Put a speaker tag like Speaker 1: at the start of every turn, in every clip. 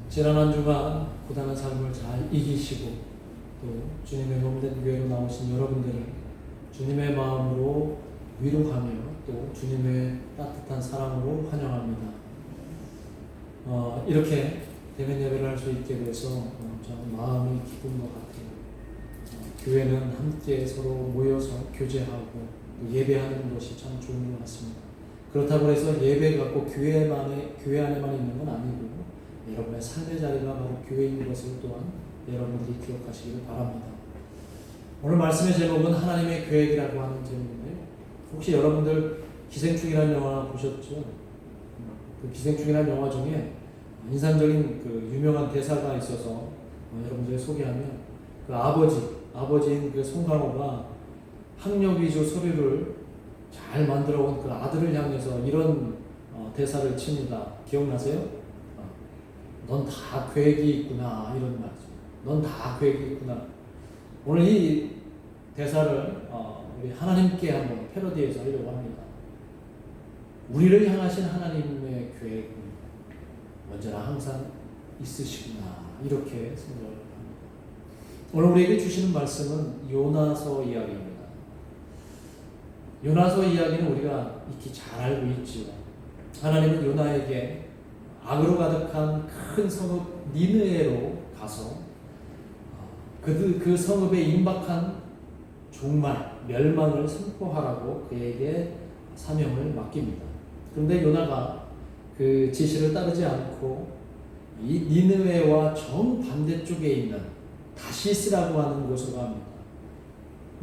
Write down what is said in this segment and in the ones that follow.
Speaker 1: 지난 한 주간 고단한 삶을 잘 이기시고 또 주님의 몸된 교회로 나오신 여러분들을 주님의 마음으로 위로하며 또 주님의 따뜻한 사랑으로 환영합니다. 이렇게 대면 예배를 할 수 있게 돼서 참 마음이 기쁜 것 같아요. 교회는 함께 서로 모여서 교제하고 또 예배하는 것이 참 좋은 것 같습니다. 그렇다고 해서 예배가 꼭 교회 안에만 있는 건 아니고 여러분의 삶의 자리가 바로 교회인 것을 또한 여러분들이 기억하시기를 바랍니다. 오늘 말씀의 제목은 하나님의 계획이라고 하는 제목인데요. 혹시 여러분들 기생충이라는 영화 보셨죠? 그 기생충이라는 영화 중에 인상적인 그 유명한 대사가 있어서 여러분들이 소개하면 그 아버지인 그 송강호가 학력 위주 서류를 잘 만들어 온 그 아들을 향해서 이런 대사를 칩니다. 기억나세요? 넌 다 계획이 있구나, 이런 말이죠. 넌 다 계획이 있구나. 오늘 이 대사를 우리 하나님께 한번 패러디해서 하려고 합니다. 우리를 향하신 하나님의 계획은 언제나 항상 있으시구나, 이렇게 생각을 합니다. 오늘 우리에게 주시는 말씀은 요나서 이야기입니다. 요나서 이야기는 우리가 익히 잘 알고 있지요. 하나님은 요나에게 악으로 가득한 큰 성읍 니느웨로 가서 그 성읍에 임박한 종말, 멸망을 선포하라고 그에게 사명을 맡깁니다. 그런데 요나가 그 지시를 따르지 않고 이 니느웨와 정반대쪽에 있는 다시스라고 하는 곳으로 갑니다.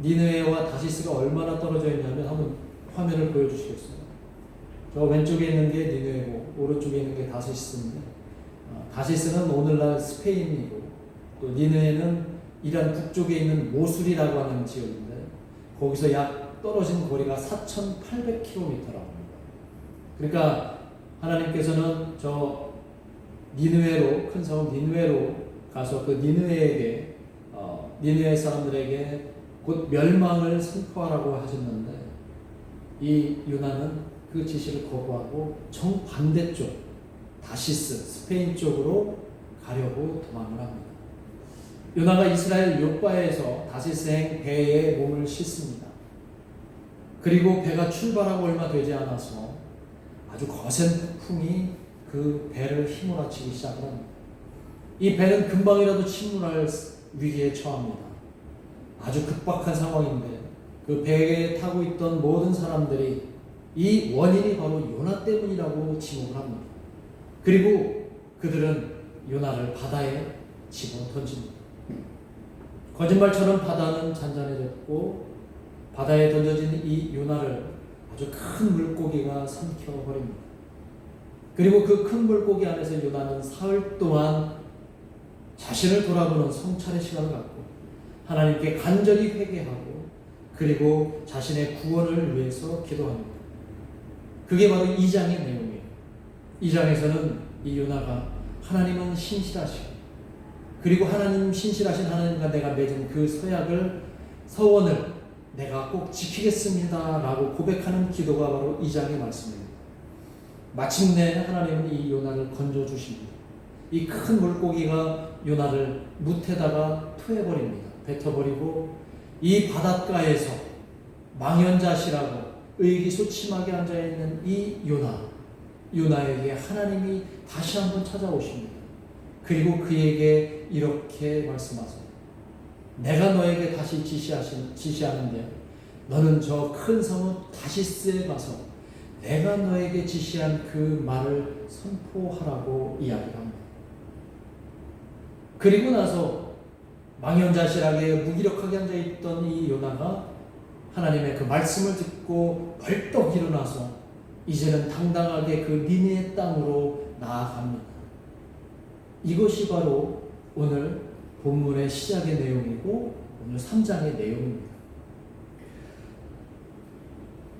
Speaker 1: 니느웨와 다시스가 얼마나 떨어져 있냐면 한번 화면을 보여주시겠어요? 저 왼쪽에 있는 게 니느웨고 오른쪽에 있는 게 다시스인데, 다시스는 오늘날 스페인이고 또 니느웨는 이란 북쪽에 있는 모술이라고 하는 지역인데 거기서 약 떨어진 거리가 4,800km라고 합니다. 그러니까 하나님께서는 저 니느웨로, 큰 성읍 니느웨로 가서 그 니느웨에게 니느웨 사람들에게 곧 멸망을 선포하라고 하셨는데 이 요나는 그 지시를 거부하고 정반대쪽 다시스, 스페인 쪽으로 가려고 도망을 합니다. 요나가 이스라엘 욥바에서 다시스행 배에 몸을 싣습니다. 그리고 배가 출발하고 얼마 되지 않아서 아주 거센 폭풍이 그 배를 휘몰아치기 시작합니다. 이 배는 금방이라도 침몰할 위기에 처합니다. 아주 급박한 상황인데 그 배에 타고 있던 모든 사람들이 이 원인이 바로 요나 때문이라고 지목을 합니다. 그리고 그들은 요나를 바다에 집어 던집니다. 거짓말처럼 바다는 잔잔해졌고 바다에 던져진 이 요나를 아주 큰 물고기가 삼켜버립니다. 그리고 그 큰 물고기 안에서 요나는 사흘 동안 자신을 돌아보는 성찰의 시간을 갖고 하나님께 간절히 회개하고 그리고 자신의 구원을 위해서 기도합니다. 그게 바로 2장의 내용이에요. 2장에서는 이 요나가 하나님은 신실하시고 그리고 하나님 신실하신 하나님과 내가 맺은 그 서원을 내가 꼭 지키겠습니다 라고 고백하는 기도가 바로 2장의 말씀입니다. 마침내 하나님은 이 요나를 건져주십니다. 이 큰 물고기가 요나를 뭇에다가 토해버립니다. 뱉어버리고 이 바닷가에서 망연자실하고 의기소침하게 앉아있는 이 요나에게 하나님이 다시 한번 찾아오십니다. 그리고 그에게 이렇게 말씀하세요. 내가 너에게 다시 지시하는데 너는 저 큰 성읍 다시스에 가서 내가 너에게 지시한 그 말을 선포하라고 이야기합니다. 그리고 나서 망연자실하게 무기력하게 앉아있던 이 요나가 하나님의 그 말씀을 듣고 벌떡 일어나서 이제는 당당하게 그 니느웨 땅으로 나아갑니다. 이것이 바로 오늘 본문의 시작의 내용이고 오늘 3장의 내용입니다.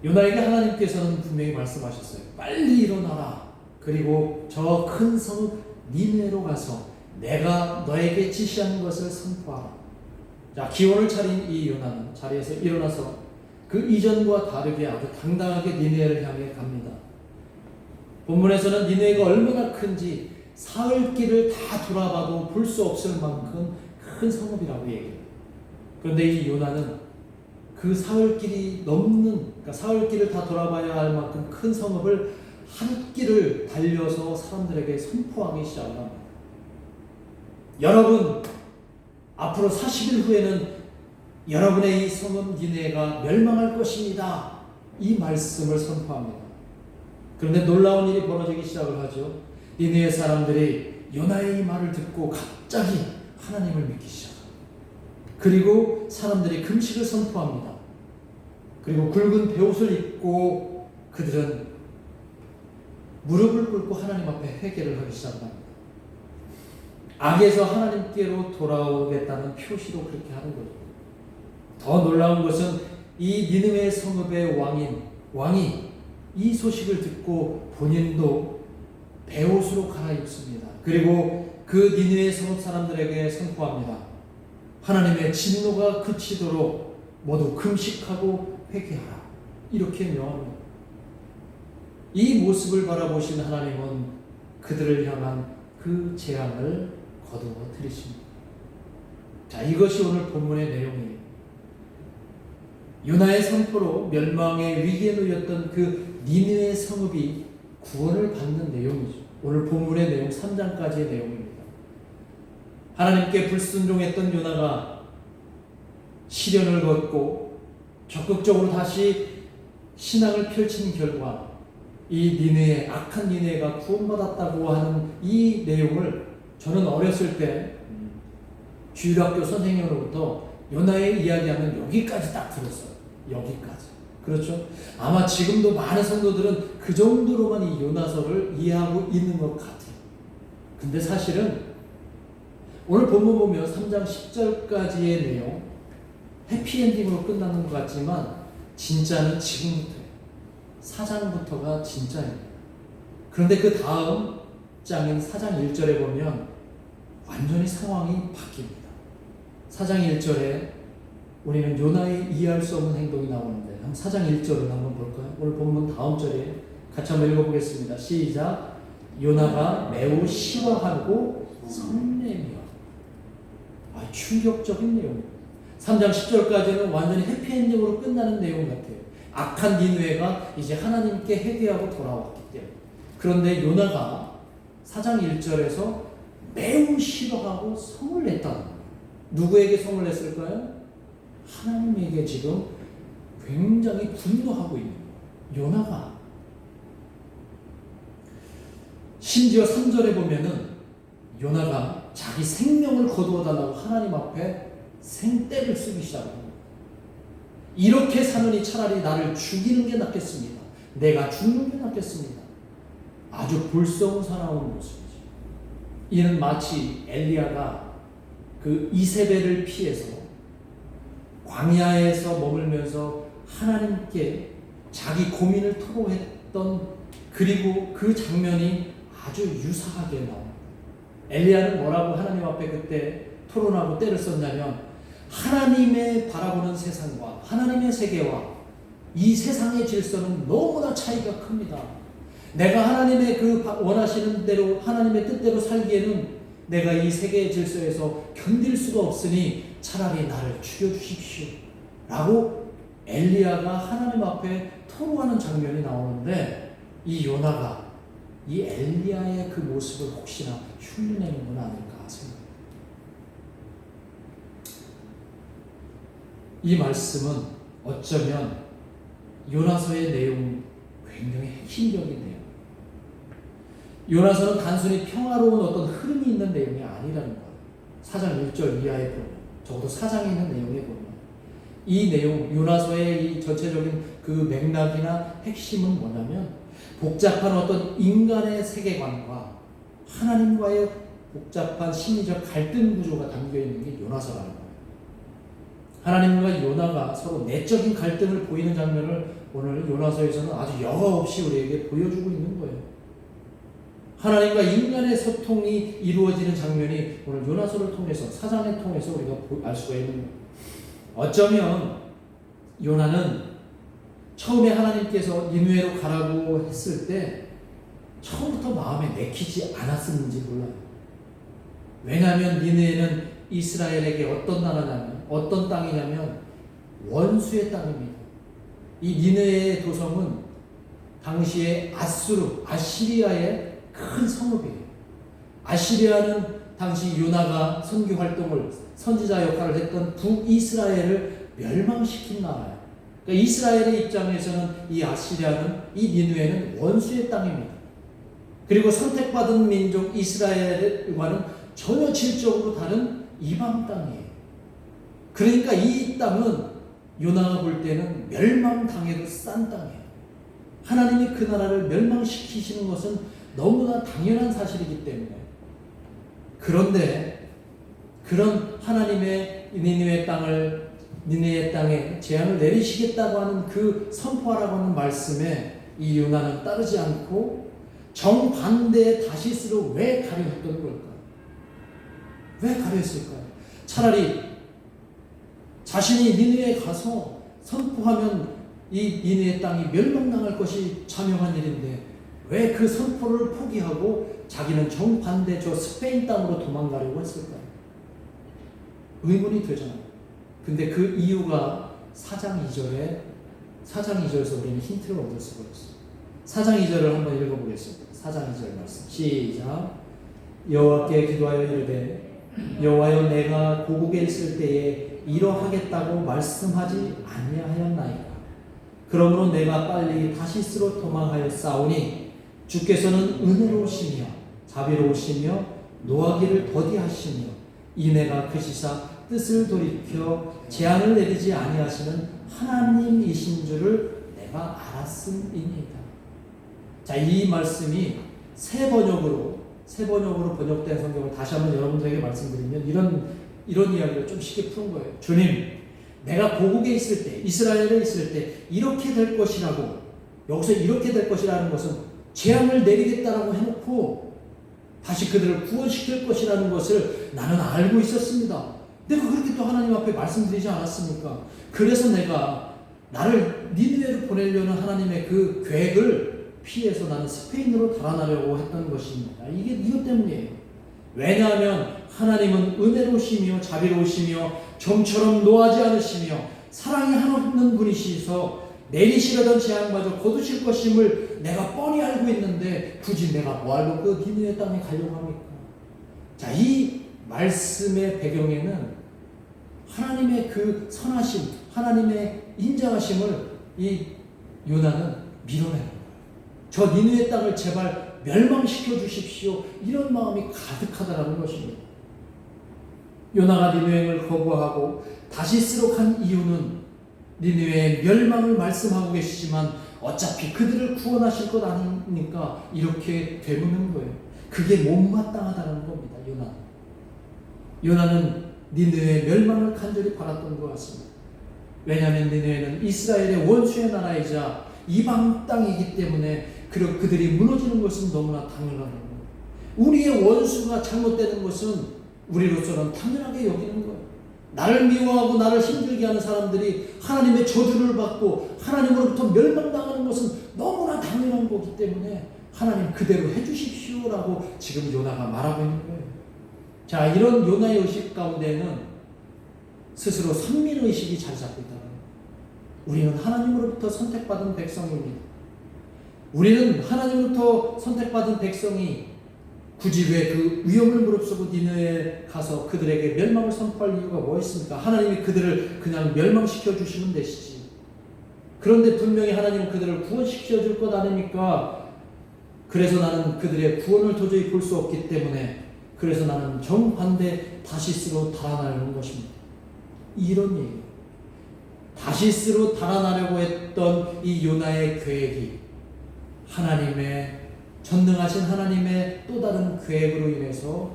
Speaker 1: 요나에게 하나님께서는 분명히 말씀하셨어요. 빨리 일어나라. 그리고 저 큰 성 니느웨로 가서 내가 너에게 지시한 것을 선포하라. 자, 기온을 차린 이 요나는 자리에서 일어나서 그 이전과 다르게 아주 당당하게 니느웨를 향해 갑니다. 본문에서는 니느웨가 얼마나 큰지 사흘 길을 다 돌아봐도 볼 수 없을 만큼 큰 성읍이라고 얘기해요. 그런데 이 요나는 그 사흘 길이 넘는, 그러니까 사흘 길을 다 돌아봐야 할 만큼 큰 성읍을 한 길을 달려서 사람들에게 선포하기 시작을 합니다. 여러분, 앞으로 40일 후에는 여러분의 이 성읍 니네가 멸망할 것입니다. 이 말씀을 선포합니다. 그런데 놀라운 일이 벌어지기 시작을 하죠. 니네의 사람들이 요나의 이 말을 듣고 갑자기 하나님을 믿기 시작합니다. 그리고 사람들이 금식을 선포합니다. 그리고 굵은 베옷을 입고 그들은 무릎을 꿇고 하나님 앞에 회개를 하기 시작합니다. 악에서 하나님께로 돌아오겠다는 표시로 그렇게 하는 거죠. 더 놀라운 것은 이 니느웨 성읍의 왕이 이 소식을 듣고 본인도 베옷으로 갈아입습니다. 그리고 그 니느웨 성읍 사람들에게 선포합니다. 하나님의 진노가 그치도록 모두 금식하고 회개하라. 이렇게 명합니다. 이 모습을 바라보신 하나님은 그들을 향한 그 재앙을 거두어 들이십니다. 자, 이것이 오늘 본문의 내용이에요. 요나의 선포로 멸망의 위기에 놓였던 그 니느웨 성읍이 구원을 받는 내용이죠. 오늘 본문의 내용 3장까지의 내용입니다. 하나님께 불순종했던 요나가 시련을 걷고 적극적으로 다시 신앙을 펼친 결과 이 니느웨, 악한 니느웨가 구원받았다고 하는 이 내용을 저는 어렸을 때 주일학교 선생님으로부터 요나의 이야기하면 여기까지 딱 들었어요. 여기까지. 그렇죠? 아마 지금도 많은 성도들은 그 정도로만 이 요나서를 이해하고 있는 것 같아요. 근데 사실은 오늘 본문 보면 3장 10절까지의 내용 해피엔딩으로 끝나는 것 같지만 진짜는 지금부터예요. 4장부터가 진짜예요. 그런데 그 다음 장인 4장 1절에 보면 완전히 상황이 바뀝니다. 4장 1절에 우리는 요나의 이해할 수 없는 행동이 나오는데 4장 1절을 한번 볼까요? 오늘 본문 다음 절에 같이 한번 읽어보겠습니다. 시작. 요나가 매우 싫어하고 성내며. 충격적인 내용입니다. 3장 10절까지는 완전히 해피엔딩으로 끝나는 내용 같아요. 악한 니느웨가 이제 하나님께 회개하고 돌아왔기 때문에. 그런데 요나가 4장 1절에서 매우 싫어하고 성을 냈다는 거예요. 누구에게 성을 냈을까요? 하나님에게 지금 굉장히 분노하고 있는 거예요. 요나가. 심지어 3절에 보면은 요나가 자기 생명을 거두어 달라고 하나님 앞에 생떼를 쓰기 시작합니다. 이렇게 사느니 차라리 나를 죽이는 게 낫겠습니다. 내가 죽는 게 낫겠습니다. 아주 불성사나운 모습이죠. 이는 마치 엘리야가 그 이세벨을 피해서 광야에서 머물면서 하나님께 자기 고민을 토로했던, 그리고 그 장면이 아주 유사하게 나옵니다. 엘리야는 뭐라고 하나님 앞에 그때 토론하고 때를 썼냐면, 하나님의 바라보는 세상과 하나님의 세계와 이 세상의 질서는 너무나 차이가 큽니다. 내가 하나님의 그 원하시는 대로, 하나님의 뜻대로 살기에는 내가 이 세계의 질서에서 견딜 수가 없으니 차라리 나를 죽여주십시오 라고 엘리야가 하나님 앞에 토로하는 장면이 나오는데, 이 요나가 이 엘리야의 그 모습을 혹시나 흉내내는 건 아닐까 생각합니다. 이 말씀은 어쩌면 요나서의 내용 굉장히 핵심적인 내용. 요나서는 단순히 평화로운 어떤 흐름이 있는 내용이 아니라는 거예요. 4장 1절 이하에 보면, 적어도 4장에 있는 내용에 보면 이 내용, 요나서의 이 전체적인 그 맥락이나 핵심은 뭐냐면, 복잡한 어떤 인간의 세계관과 하나님과의 복잡한 심리적 갈등 구조가 담겨있는 게 요나서라는 거예요. 하나님과 요나가 서로 내적인 갈등을 보이는 장면을 오늘 요나서에서는 아주 여과 없이 우리에게 보여주고 있는 거예요. 하나님과 인간의 소통이 이루어지는 장면이 오늘 요나서를 통해서, 사장을 통해서 우리가 알 수가 있는 거예요. 어쩌면 요나는 처음에 하나님께서 니느웨로 가라고 했을 때 처음부터 마음에 내키지 않았었는지 몰라요. 왜냐하면 니느웨는 이스라엘에게 어떤 나라냐면, 어떤 땅이냐면 원수의 땅입니다. 이 니느웨의 도성은 당시에 아시리아의 큰 성읍이에요. 아시리아는 당시 요나가 선교 활동을, 선지자 역할을 했던 북이스라엘을 멸망시킨 나라예요. 그러니까 이스라엘의 입장에서는 이 아시리아는, 이 니느웨는 원수의 땅입니다. 그리고 선택받은 민족 이스라엘과는 전혀 질적으로 다른 이방 땅이에요. 그러니까 이 땅은 요나가 볼 때는 멸망당해도 싼 땅이에요. 하나님이 그 나라를 멸망시키시는 것은 너무나 당연한 사실이기 때문에. 그런데 그런 하나님의 니느웨 땅에 재앙을 내리시겠다고 하는 그 선포하라고 하는 말씀에 이 요나는 따르지 않고 정반대의 다시스로 왜 가려 했던 걸까요? 왜 가려 했을까요? 차라리 자신이 니느웨에 가서 선포하면 이 니느웨 땅이 멸망당할 것이 자명한 일인데 왜 그 선포를 포기하고 자기는 정반대 저 스페인 땅으로 도망가려고 했을까요? 의문이 되잖아요. 근데 그 이유가 4장 2절에서 우리는 힌트를 얻을 수가 있어요. 4장 2절을 한번 읽어보겠습니다. 4장 2절 말씀 시작. 여호와께 기도하여 이르되 여호와여 내가 고국에 있을 때에 이러하겠다고 말씀하지 아니하였나이까. 그러므로 내가 빨리 다시스로 도망하여 싸우니 주께서는 은혜로우시며 자비로우시며 노하기를 더디하시며 이내가 크시사 뜻을 돌이켜 재앙을 내리지 아니하시는 하나님이신 줄을 내가 알았음이니이다. 자, 이 말씀이 새 번역으로 번역된 성경을 다시 한번 여러분들에게 말씀드리면 이런 이야기를 좀 쉽게 푸는 거예요. 주님, 내가 고국에 있을 때, 이스라엘에 있을 때 이렇게 될 것이라고, 여기서 이렇게 될 것이라는 것은 재앙을 내리겠다라고 해놓고 다시 그들을 구원시킬 것이라는 것을 나는 알고 있었습니다. 내가 그렇게 또 하나님 앞에 말씀드리지 않았습니까? 그래서 내가 나를 니느웨로 보내려는 하나님의 그 계획을 피해서 나는 스페인으로 달아나려고 했던 것입니다. 이것 때문이에요. 왜냐하면 하나님은 은혜로우시며 자비로우시며 좀처럼 노하지 않으시며 사랑이 한없는 분이시서 내리시려던 재앙마저 거두실 것임을 내가 뻔히 알고 있는데 굳이 내가 뭐하러 그 니느웨 땅에 가려고 합니까? 자, 이 말씀의 배경에는 하나님의 그 선하심, 하나님의 인자하심을 이 요나는 밀어내는 거예요. 저 니느웨 땅을 제발 멸망시켜 주십시오. 이런 마음이 가득하다라는 것입니다. 요나가 니느웨를 거부하고 다시스로 간 이유는 니느웨의 멸망을 말씀하고 계시지만 어차피 그들을 구원하실 것 아니니까 이렇게 되묻는 거예요. 그게 못마땅하다는 겁니다. 요나는 니느웨의 멸망을 간절히 바랐던 것 같습니다. 왜냐하면 니느웨는 이스라엘의 원수의 나라이자 이방 땅이기 때문에 그들이 무너지는 것은 너무나 당연한 거예요. 우리의 원수가 잘못되는 것은 우리로서는 당연하게 여기는 거예요. 나를 미워하고 나를 힘들게 하는 사람들이 하나님의 저주를 받고 하나님으로부터 멸망당하는 것은 너무나 당연한 거기 때문에 하나님 그대로 해주십시오라고 지금 요나가 말하고 있는 거예요. 자, 이런 요나의 의식 가운데는 스스로 선민의식이 자리 잡고 있다는 거예요. 우리는 하나님으로부터 선택받은 백성입니다. 우리는 하나님으로부터 선택받은 백성이 굳이 왜 그 위험을 무릅쓰고 니느웨에 가서 그들에게 멸망을 선포할 이유가 뭐였습니까? 하나님이 그들을 그냥 멸망시켜 주시면 되시지. 그런데 분명히 하나님은 그들을 구원시켜 줄 것 아닙니까? 그래서 나는 그들의 구원을 도저히 볼 수 없기 때문에 그래서 나는 정반대 다시스로 달아나려는 것입니다. 이런 얘기. 다시스로 달아나려고 했던 이 요나의 계획이 하나님의 전능하신 하나님의 또 다른 계획으로 인해서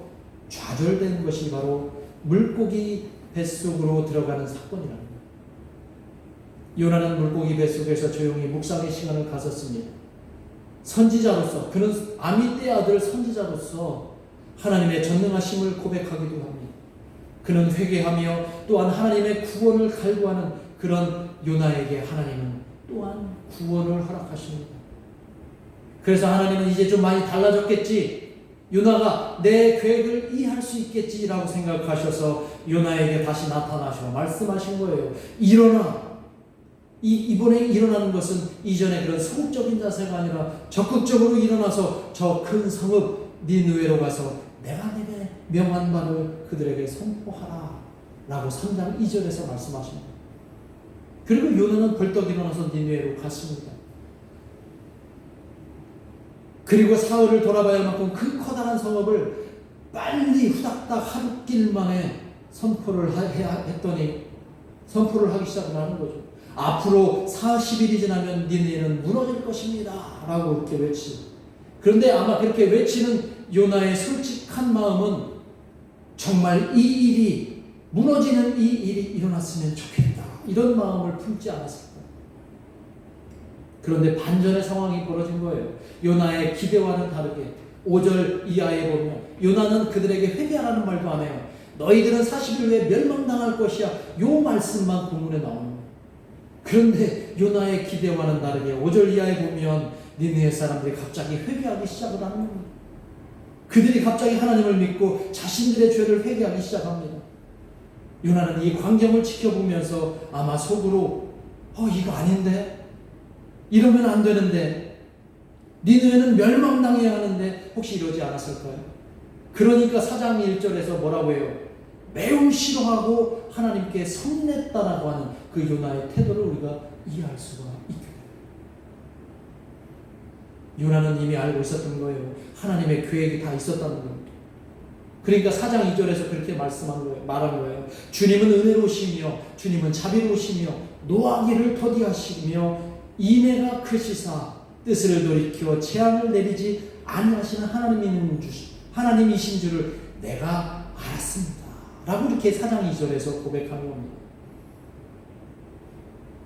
Speaker 1: 좌절된 것이 바로 물고기 뱃속으로 들어가는 사건이랍니다. 요나는 물고기 뱃속에서 조용히 묵상의 시간을 가졌습니다. 선지자로서, 그는 아미떼의 아들 선지자로서 하나님의 전능하심을 고백하기도 합니다. 그는 회개하며 또한 하나님의 구원을 갈구하는 그런 요나에게 하나님은 또한 구원을 허락하십니다. 그래서 하나님은 이제 좀 많이 달라졌겠지, 요나가 내 계획을 이해할 수 있겠지라고 생각하셔서 요나에게 다시 나타나셔 말씀하신 거예요. 일어나. 이번에 일어나는 것은 이전에 그런 소극적인 자세가 아니라 적극적으로 일어나서 저 큰 성읍 니느웨로 가서 내가 내게 명한 바를 그들에게 선포하라 라고 3장 2절에서 말씀하십니다. 그리고 요나는 벌떡 일어나서 니느웨로 갔습니다. 그리고 사흘을 돌아봐야 할 만큼 그 커다란 성읍을 빨리 후닥닥 하룻길 만에 선포를 하기 시작을 하는 거죠. 앞으로 40일이 지나면 니느웨는 무너질 것입니다 라고 이렇게 외치죠. 그런데 아마 그렇게 외치는 요나의 솔직한 마음은 정말 이 일이, 무너지는 이 일이 일어났으면 좋겠다, 이런 마음을 품지 않았을까. 그런데 반전의 상황이 벌어진 거예요. 요나의 기대와는 다르게 5절 이하에 보면 요나는 그들에게 회개하라는 말도 안 해요. 너희들은 40일 후에 멸망당할 것이야, 요 말씀만 본문에 나오는 거예요. 그런데 요나의 기대와는 다르게 5절 이하에 보면 니느웨 사람들이 갑자기 회개하기 시작을 하는 겁니다. 그들이 갑자기 하나님을 믿고 자신들의 죄를 회개하기 시작합니다. 요나는 이 광경을 지켜보면서 아마 속으로 이거 아닌데? 이러면 안 되는데? 니느웨는 멸망당해야 하는데 혹시 이러지 않았을까요? 그러니까 4장 1절에서 뭐라고 해요? 매우 싫어하고 하나님께 성냈다라고 하는 그 요나의 태도를 우리가 이해할 수가 있게 돼요. 요나는 이미 알고 있었던 거예요. 하나님의 계획이 다 있었다는 겁니다. 그러니까 4장 2절에서 그렇게 말한 거예요. 주님은 은혜로우시며 주님은 자비로우시며 노하기를 더디하시며 인애가 크시사 뜻을 돌이켜 재앙을 내리지 아니하시는 하나님이신 줄을 내가 알았습니다 라고 이렇게 4장 2절에서 고백하는 겁니다.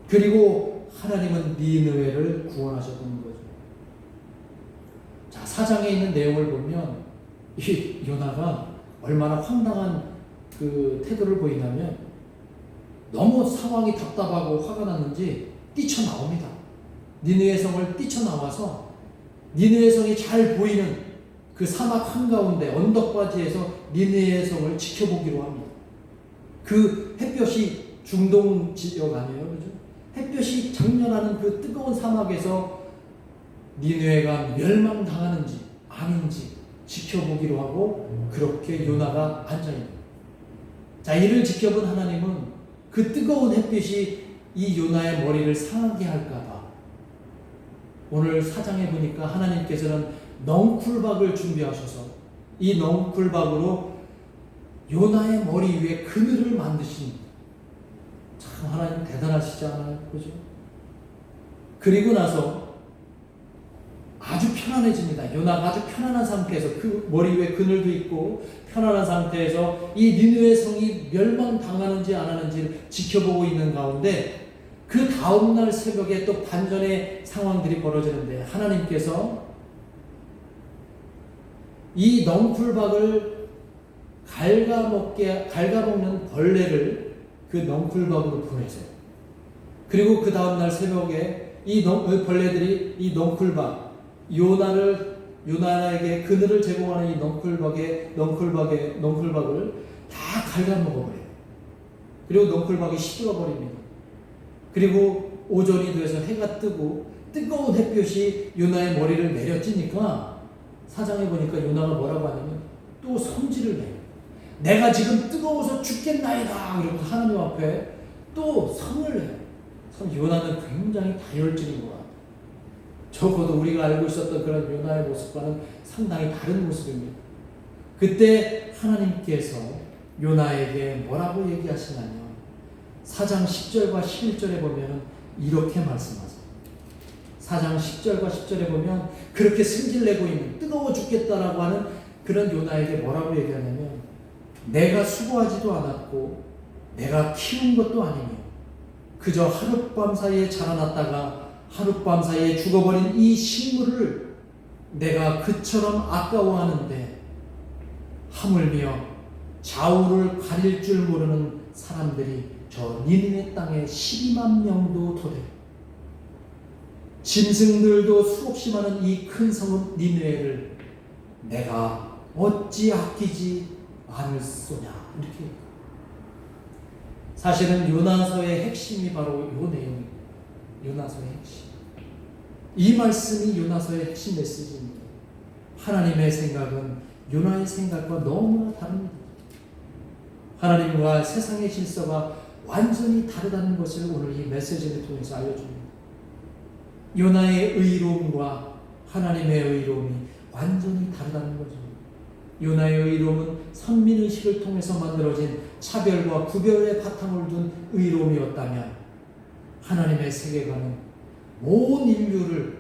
Speaker 1: 그리고 하나님은 니느웨를 구원하셨던 거죠. 자, 4장에 있는 내용을 보면 이 요나가 얼마나 황당한 그 태도를 보이냐면 너무 상황이 답답하고 화가 났는지 뛰쳐나옵니다. 니느웨 성을 뛰쳐나와서 니느웨 성이 잘 보이는 그 사막 한가운데 언덕바지에서 니느웨 성을 지켜보기로 합니다. 그 햇볕이 중동 지역 아니에요, 그죠? 햇볕이 장렬하는 그 뜨거운 사막에서 니느웨가 멸망당하는지 아닌지 지켜보기로 하고 그렇게 요나가 앉아있는. 자, 이를 지켜본 하나님은 그 뜨거운 햇빛이 이 요나의 머리를 상하게 할까봐 오늘 4장에 보니까 하나님께서는 넝쿨박을 준비하셔서 이 넝쿨박으로 요나의 머리 위에 그늘을 만드십니다. 참 하나님 대단하시지 않아요? 그죠? 그리고 나서 아주 편안해집니다. 요나가 아주 편안한 상태에서 그 머리 위에 그늘도 있고 편안한 상태에서 이 니느웨 성이 멸망당하는지 안 하는지를 지켜보고 있는 가운데 그 다음날 새벽에 또 반전의 상황들이 벌어지는데 하나님께서 이 넝쿨박을 갉아먹는 벌레를 그 넝쿨박으로 보내세요. 그리고 그 다음날 새벽에 이 벌레들이 이 넝쿨박 요나에게 그늘을 제공하는 이 넝쿨박을 다 갉아먹어버려요. 그리고 넝쿨박이 시들어버립니다. 그리고 오전이 돼서 해가 뜨고 뜨거운 햇볕이 요나의 머리를 내려찌니까 4장에 보니까 요나가 뭐라고 하냐면 또 성질을 내요. 내가 지금 뜨거워서 죽겠나이다. 그리고 하나님 앞에 또 성을 내요. 참 요나는 굉장히 다혈질인 것 같아요. 적어도 우리가 알고 있었던 그런 요나의 모습과는 상당히 다른 모습입니다. 그때 하나님께서 요나에게 뭐라고 얘기하시냐면 4장 10절과 11절에 보면 이렇게 말씀하세요. 4장 10절과 10절에 보면 그렇게 승질내고 있는 뜨거워 죽겠다라고 하는 그런 요나에게 뭐라고 얘기하냐면 내가 수고하지도 않았고 내가 키운 것도 아니며 그저 하룻밤 사이에 자라났다가 하룻밤 사이에 죽어버린 이 식물을 내가 그처럼 아까워하는데 하물며 좌우를 가릴 줄 모르는 사람들이 저 니느웨 땅에 12만 명도 더 돼요. 짐승들도 수없이 많은 이 큰 성읍 니느웨를 내가 어찌 아끼지 않을소냐. 이렇게. 사실은 요나서의 핵심이 바로 이 내용입니다. 요나서의 핵심. 이 말씀이 요나서의 핵심 메시지입니다. 하나님의 생각은 요나의 생각과 너무나 다릅니다. 하나님과 세상의 질서가 완전히 다르다는 것을 오늘 이 메시지를 통해서 알려줍니다. 요나의 의로움과 하나님의 의로움이 완전히 다르다는 거죠. 요나의 의로움은 선민의식을 통해서 만들어진 차별과 구별의 바탕을 둔 의로움이었다면 하나님의 세계관은 온 인류를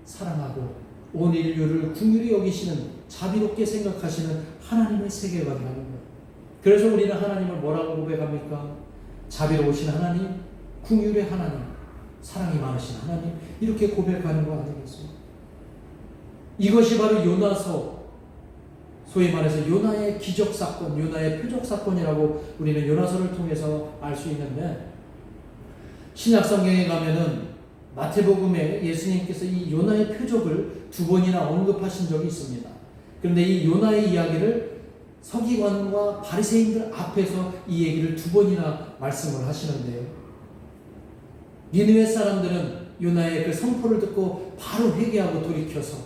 Speaker 1: 사랑하고 온 인류를 긍휼히 여기시는, 자비롭게 생각하시는 하나님의 세계관이라는 거예요. 그래서 우리는 하나님을 뭐라고 고백합니까? 자비로우신 하나님, 긍휼의 하나님, 사랑이 많으신 하나님, 이렇게 고백하는 거 아니겠어요? 이것이 바로 요나서, 소위 말해서 요나의 기적사건, 요나의 표적사건이라고 우리는 요나서를 통해서 알 수 있는데, 신약성경에 가면은 마태복음에 예수님께서 이 요나의 표적을 2번이나 언급하신 적이 있습니다. 그런데 이 요나의 이야기를 서기관과 바리새인들 앞에서 이 얘기를 2번이나 말씀을 하시는데요. 니느웨 사람들은 요나의 그 선포를 듣고 바로 회개하고 돌이켜서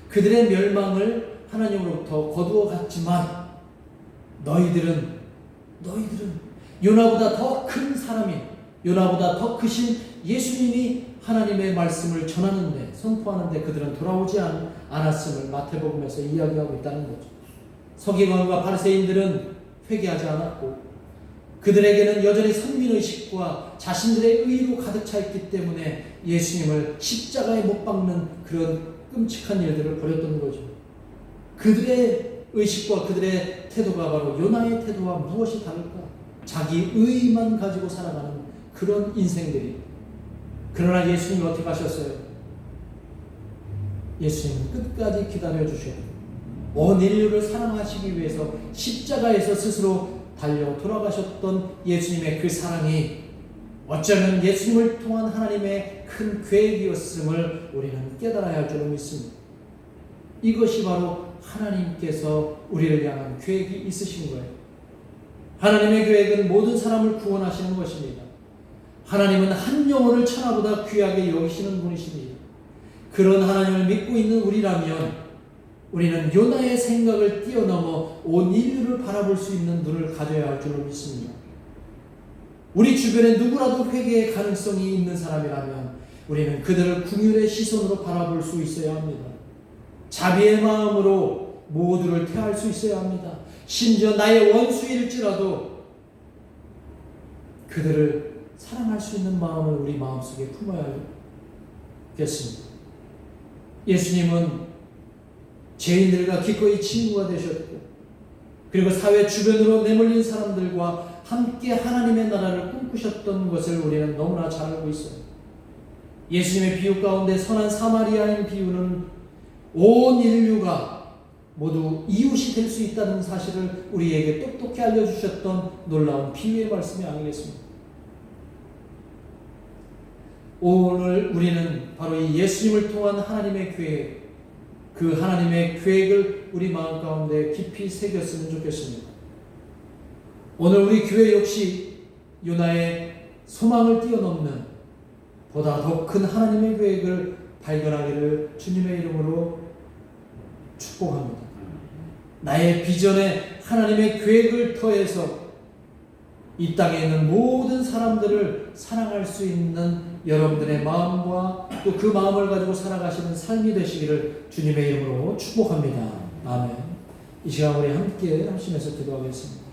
Speaker 1: 그들의 멸망을 하나님으로부터 거두어 갔지만 너희들은 요나보다 더 큰 사람인, 요나보다 더 크신 예수님이 하나님의 말씀을 전하는데, 선포하는데 그들은 돌아오지 않았음을 마태복음에서 이야기하고 있다는 거죠. 서기관과 바리새인들은 회개하지 않았고 그들에게는 여전히 선민의식과 자신들의 의로 가득 차 있기 때문에 예수님을 십자가에 못 박는 그런 끔찍한 일들을 벌였던 거죠. 그들의 의식과 그들의 태도가 바로 요나의 태도와 무엇이 다를까? 자기 의만 가지고 살아가는 그런 인생들이. 그러나 예수님이 어떻게 하셨어요? 예수님은 끝까지 기다려주셨고 온 인류를 사랑하시기 위해서 십자가에서 스스로 달려 돌아가셨던 예수님의 그 사랑이 어쩌면 예수님을 통한 하나님의 큰 계획이었음을 우리는 깨달아야 할 줄로 믿습니다. 이것이 바로 하나님께서 우리를 향한 계획이 있으신 거예요. 하나님의 계획은 모든 사람을 구원하시는 것입니다. 하나님은 한 영혼을 천하보다 귀하게 여기시는 분이십니다. 그런 하나님을 믿고 있는 우리라면 우리는 요나의 생각을 뛰어넘어 온 인류를 바라볼 수 있는 눈을 가져야 할 줄로 믿습니다. 우리 주변에 누구라도 회개의 가능성이 있는 사람이라면 우리는 그들을 긍휼의 시선으로 바라볼 수 있어야 합니다. 자비의 마음으로 모두를 태할 수 있어야 합니다. 심지어 나의 원수일지라도 그들을 사랑할 수 있는 마음을 우리 마음속에 품어야 하겠습니다. 예수님은 죄인들과 기꺼이 친구가 되셨고 그리고 사회 주변으로 내몰린 사람들과 함께 하나님의 나라를 꿈꾸셨던 것을 우리는 너무나 잘 알고 있어요. 예수님의 비유 가운데 선한 사마리아인 비유는 온 인류가 모두 이웃이 될 수 있다는 사실을 우리에게 똑똑히 알려주셨던 놀라운 비유의 말씀이 아니겠습니까? 오늘 우리는 바로 이 예수님을 통한 하나님의 계획, 그 하나님의 계획을 우리 마음 가운데 깊이 새겼으면 좋겠습니다. 오늘 우리 교회 역시 요나의 소망을 뛰어넘는 보다 더 큰 하나님의 계획을 발견하기를 주님의 이름으로 축복합니다. 나의 비전에 하나님의 계획을 더해서 이 땅에 있는 모든 사람들을 사랑할 수 있는 여러분들의 마음과 또 그 마음을 가지고 살아가시는 삶이 되시기를 주님의 이름으로 축복합니다. 아멘. 이 시간 우리 함께 합심해서 기도하겠습니다.